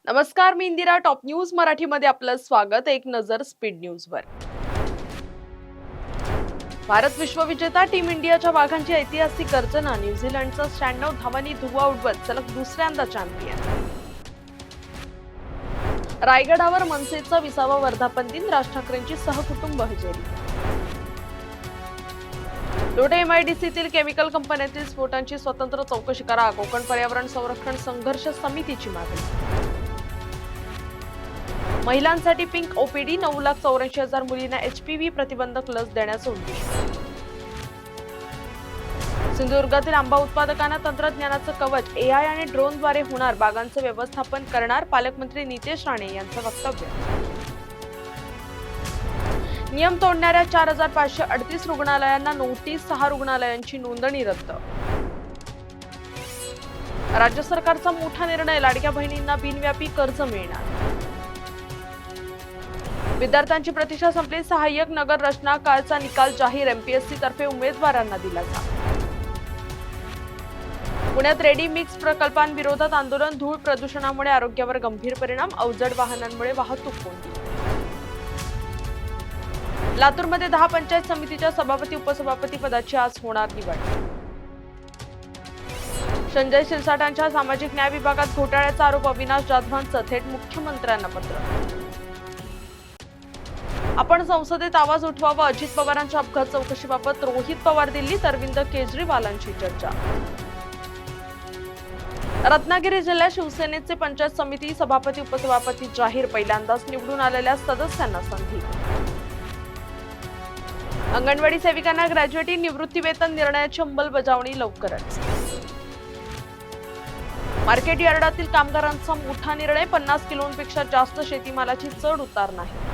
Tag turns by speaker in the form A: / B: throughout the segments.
A: नमस्कार, मी Indira. Top news मराठीमध्ये आपलं स्वागत. एक नजर स्पीड न्यूजवर. भारत विश्वविजेता टीम इंडियाच्या वाघांची ऐतिहासिक गर्जना. न्यूझीलंडचा 96 धावांनी धुव्वा उडवत सलग दुसऱ्यांदा चॅम्पियन. रायगडावर मनसेचा 20वा वर्धापन दिन. राज ठाकरेंची सहकुटुंब हजेरी. लोढे एमआयडीसीतील केमिकल कंपन्यातील स्फोटांची स्वतंत्र चौकशी करा. कोकण पर्यावरण संरक्षण संघर्ष समितीची मागणी. महिलांसाठी पिंक ओपीडी. 9,84,000 मुलींना एचपीव्ही प्रतिबंधक लस देण्याचं उद्दिष्ट. सिंधुदुर्गातील आंबा उत्पादकांना तंत्रज्ञानाचं कवच. एआय आणि ड्रोनद्वारे होणार बागांचं व्यवस्थापन करणार. पालकमंत्री नितेश राणे यांचं वक्तव्य. नियम तोडणाऱ्या 4,538 रुग्णालयांना नोटीस. 6 रुग्णालयांची नोंदणी रद्द. राज्य सरकारचा मोठा निर्णय. लाडक्या बहिणींना बिनव्यापी कर्ज मिळणार. विद्यार्थ्यांची प्रतीक्षा संपली. सहाय्यक नगर रचना काळचा निकाल जाहीर. एमपीएससी तर्फे उमेदवारांना दिलासा. पुण्यात रेडी मिक्स प्रकल्पांविरोधात आंदोलन. धूळ प्रदूषणामुळे आरोग्यावर गंभीर परिणाम. अवजड वाहनांमुळे वाहतूक कोंडी. लातूरमध्ये 10 पंचायत समितीच्या सभापती उपसभापती पदाची आज होणार निवड. संजय शिरसाटांच्या सामाजिक न्याय विभागात घोटाळ्याचा आरोप. अविनाश जाधवांचं थेट मुख्यमंत्र्यांना पत्र. आपण संसदेत आवाज उठवावा. अजित पवारांच्या अपघात चौकशीबाबत रोहित पवार दिल्लीत. अरविंद केजरीवालांची चर्चा. रत्नागिरी जिल्ह्यात शिवसेनेचे पंचायत समिती सभापती उपसभापती जाहीर. पहिल्यांदाच निवडून आलेल्या सदस्यांना संधी. अंगणवाडी सेविकांना ग्रॅज्युएटी निवृत्तीवेतन निर्णयाची अंमलबजावणी लवकरच. मार्केट यार्डातील कामगारांचा मोठा निर्णय. 50 किलोंपेक्षा जास्त शेतीमालाची चढ उतार नाही.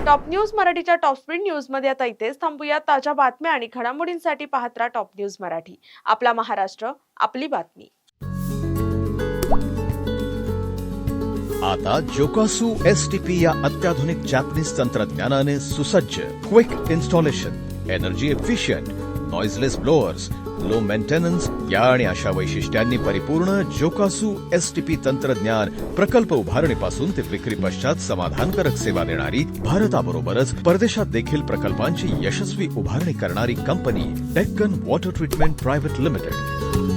A: टॉप न्यूज मराठीच्या टॉप स्पीड न्यूज मध्ये आता इथेच थांबूया. ताज्या बातम्या आणि घडामोडींसाठी पाहत राहा टॉप न्यूज मराठी. आपला महाराष्ट्र, आपली बातमी.
B: आता जोकासू एसटीपी या अत्याधुनिक जॅपनीज तंत्रज्ञानाने सुसज्ज, quick installation, energy efficient, noiseless blowers, low maintenance या आणि अशा वैशिष्ट्यांनी परिपूर्ण जोकासू एसटीपी तंत्रज्ञान प्रकल्प उभारणीपासून ते विक्री पश्चात समाधानकारक सेवा देणारी, भारताबरोबरच परदेशात देखील प्रकल्पांची यशस्वी उभारणी करणारी company Deccan water treatment private limited.